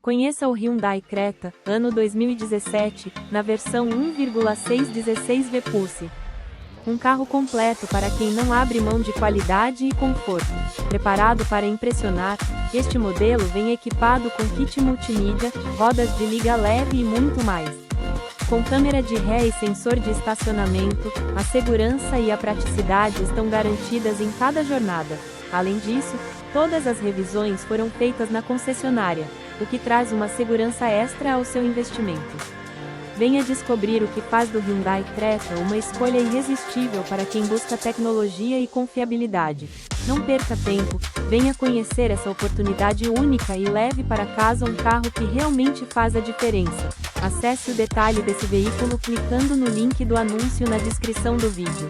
Conheça o Hyundai Creta, ano 2017, na versão 1.6 16V Pulse. Um carro completo para quem não abre mão de qualidade e conforto. Preparado para impressionar, este modelo vem equipado com kit multimídia, rodas de liga leve e muito mais. Com câmera de ré e sensor de estacionamento, a segurança e a praticidade estão garantidas em cada jornada. Além disso, todas as revisões foram feitas na concessionária, o que traz uma segurança extra ao seu investimento. Venha descobrir o que faz do Hyundai Creta uma escolha irresistível para quem busca tecnologia e confiabilidade. Não perca tempo, venha conhecer essa oportunidade única e leve para casa um carro que realmente faz a diferença. Acesse o detalhe desse veículo clicando no link do anúncio na descrição do vídeo.